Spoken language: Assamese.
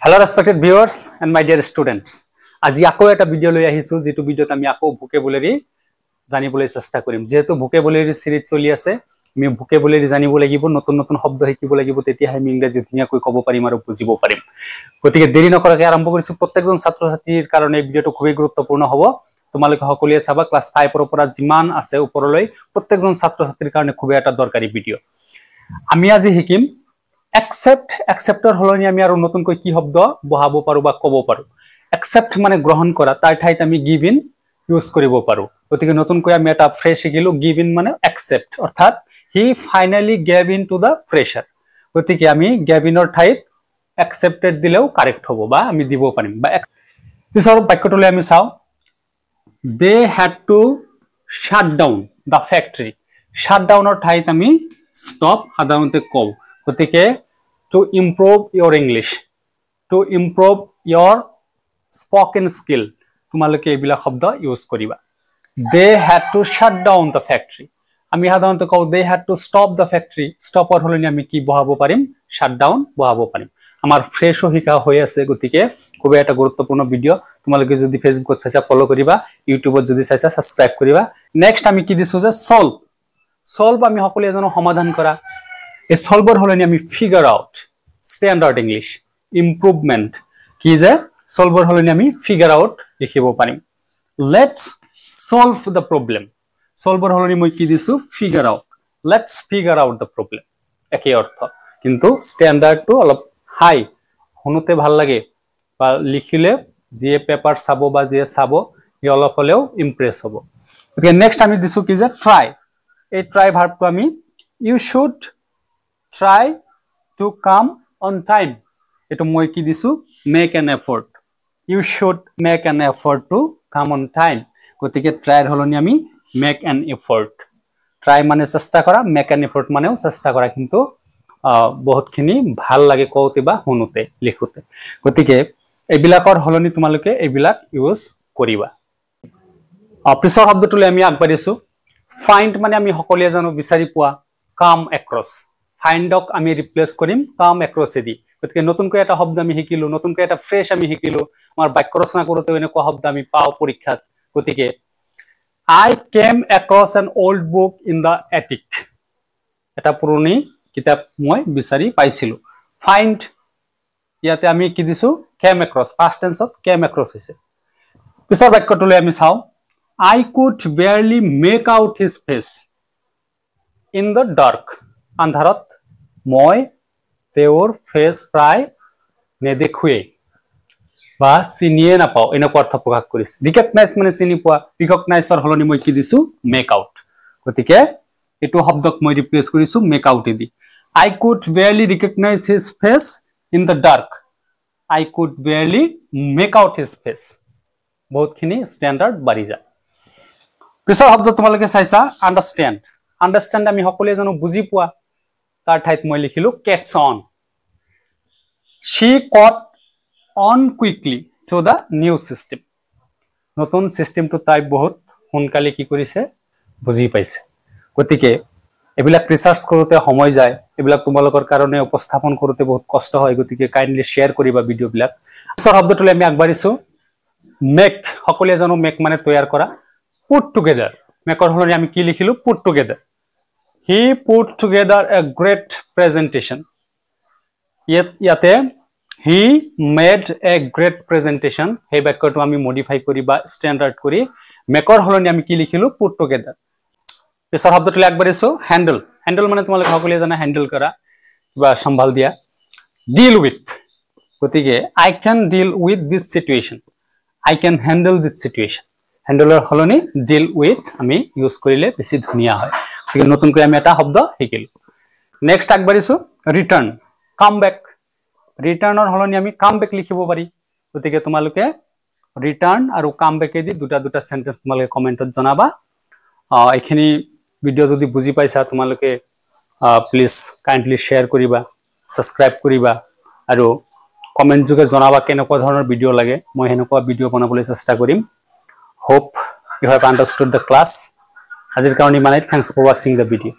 Hello respected viewers and my dear students. আজি আকৌ এটা ভিডিও লৈ আহিছো যেটো ভিডিওত আমি আকৌ ভোকেবুলারি জানিবলৈ চেষ্টা কৰিম যেহেতু ভোকেবুলাৰি সিৰিজ চলি আছে আমি ভোকেবুলাৰি জানিব লাগিব নতুন নতুন শব্দ শিকিব লাগিব তেতিয়া আমি ইংৰাজী ধুনিয়াকৈ ক'ব পাৰিম আৰু বুজিব পাৰিম গতিকে দেৰি নকৰাকৈ আৰম্ভ কৰিছো প্ৰত্যেকজন ছাত্ৰ ছাত্ৰীৰ কাৰণে এই ভিডিওটো খুবই গুৰুত্বপূৰ্ণ হ'ব তোমালোকে সকলোৱে চাবা ক্লাস 5 ৰ পৰা যিমান আছে ওপৰলৈ প্ৰত্যেকজন ছাত্ৰ ছাত্ৰীৰ কাৰণে খুবই এটা দৰকাৰী ভিডিও আমি আজি শিকিম acceptor হলনি আমি আৰু নতুনকৈ কি শব্দ বহাব পাৰো বা ক'ব পাৰো accept মানে গ্ৰহণ কৰা তাৰ ঠাইত আমি give in ইউজ কৰিব পাৰো গতিকে নতুনকৈ আমি এটা ফ্ৰেজ শিকিলো give in মানে accept অৰ্থাৎ he finally gave in to the pressure গতিকে আমি gave in ৰ ঠাইত accepted দিলেও কাৰেক্ট হ'ব বা আমি দিব পাৰিম বা পিছৰ বাক্যটোলৈ আমি চাও they had to shut down the factory shut down ৰ ঠাইত আমি stop সাধাৰণতে কও গতিকে to improve your English to improve your spoken skill তোমালোকে এইবিলা শব্দ ইউজ কৰিবা they had to shut down the factory আমি সাধাৰণতে কও they had to stop the factory stop ৰ হলনি আমি কি বহাব পাৰিম shut down বহাব পাৰিম আমাৰ ফ্ৰেশো শিকা হৈ আছে গতিকে খুব এটা গুৰুত্বপূৰ্ণ ভিডিও তোমালোকে যদি ফেসবুকত চাইছা ফলো কৰিবা ইউটিউবত যদি চাইছা সাবস্ক্ৰাইব কৰিবা নেক্সট আমি কি দিছো যে solve আমি সকলোৱে জানো সমাধান কৰা A solver হলনি আমি figure out standard English improvement কি যে solver হলনি আমি figure out লিখিব পাৰিম let's solve the problem solver হলনি মই কি দিছো figure out let's figure out the problem একই অর্থ কিন্তু standard to অলপ হাই শুনতে ভাল লাগে বা লিখিলে যে পেপার চাবো বা যে চাবো ই অলপ হলেও ইমপ্রেস হ'ব ওকে নেক্সট আমি দিছো কি যে try এই try ভার্বটো আমি you should try to come on time eto moi ki disu make an effort you should make an effort to come on time gotike try holoni ami make an effort try mane chesta kora make an effort maneo chesta kora kintu bahut khini bhal lage kote ba hunute likhute gotike ebilakor holoni tumaluke ebilak use koriba pisor shobdo tule ami agbarisu find mane ami hokoliya jano bisari poa come across find ok আমি রিপ্লেস করিম কাম অ্যাক্রস এদি গতিকে নতুনকৈ এটা শব্দ আমি শিকিলো নতুনকৈ এটা ফ্রেশ আমি শিকিলো আমাৰ বাক্য ৰচনা কৰোতে এনেকুৱা শব্দ আমি পাও পৰীক্ষাত গতিকে I came across an old book in the attic এটা পুৰণি কিতাপ মই বিচাৰি পাইছিলো find ইয়াতে আমি কি দিছো came across past tense ত came across হৈছে পিছৰ বাক্যটোলৈ আমি চাও I could barely make out his face in the dark আন্ধাৰত মই তেওঁৰ ফেস প্ৰায় নেদেখুৱে বা চিনিয়ে নাপাও এনেকুৱা অৰ্থ প্ৰকাশ কৰিছে ৰিকগনাইজ মানে চিনি পোৱা ৰিকগনাইজৰ হলনি মই কি দিছো মেক আউট গতিকে এটো শব্দক মই ৰিপ্লেস কৰিছো make out the I could barely recognize his face in the dark I could barely make out his face বহুতখিনি স্ট্যান্ডার্ড বাঢ়ি যায় পিছৰ শব্দ তোমালোকে চাইছা understand আমি সকলোৱে জানো বুজি পোৱা তাৰ ঠাইত মই লিখিলো catch on she caught on quickly to the new system নতুন সিস্টেমটো তাই বহুত সোনকালে কি কৰিছে বুজি পাইছে গতিকে এবিলাক ৰিসাৰ্চ কৰোতে সময় যায় এবিলাক তোমালোকৰ কাৰণে উপস্থাপন কৰোতে বহুত কষ্ট হয় গতিকে কাইন্ডলি শেয়াৰ কৰিবা ভিডিও বিলাক পিছৰ শব্দটোলৈ আমি আগবাঢ়িছো মেক সকলোৱে জানো মেক মানে তৈয়াৰ কৰা put together মেকৰ হলনি আমি কি লিখিলো put together He put together a great presentation. Yate he made a great presentation. Hey backwards ami modify kori ba standard kori. Makor holoni ami ki likhilu put together. Pisor shobdo tole ekbar eso handle. Handle mane tomale সকলে জানা handle kara ba sambhal dia. Deal with. Gotike I can deal with this situation. I can handle this situation. Handler holoni deal with ami use korile beshi dhuniya hoy. নতুনকৈ আমি এটা শব্দ শিকিলো নেক্সট আগবাঢ়িছো ৰিটাৰ্ণ কাম বেক ৰিটাৰ্ণৰ হলনি আমি কাম বেক লিখিব পাৰি গতিকে তোমালোকে ৰিটাৰ্ণ আৰু কাম বেক দি দুটা সেন্টেন্স তোমালোকে কমেন্টত জনাবা এইখিনি ভিডিও যদি বুজি পাইছা তোমালোকে প্লিজ কাইন্ডলি শেয়াৰ কৰিবা সাবস্ক্ৰাইব কৰিবা আৰু কমেন্ট যোগে জনাবা কেনেকুৱা ধৰণৰ ভিডিও লাগে মই হেনেকুৱা ভিডিও বনাবলৈ চেষ্টা কৰিম hope you have understood the class আজিৰ কাৰণে মানে thanks for watching the video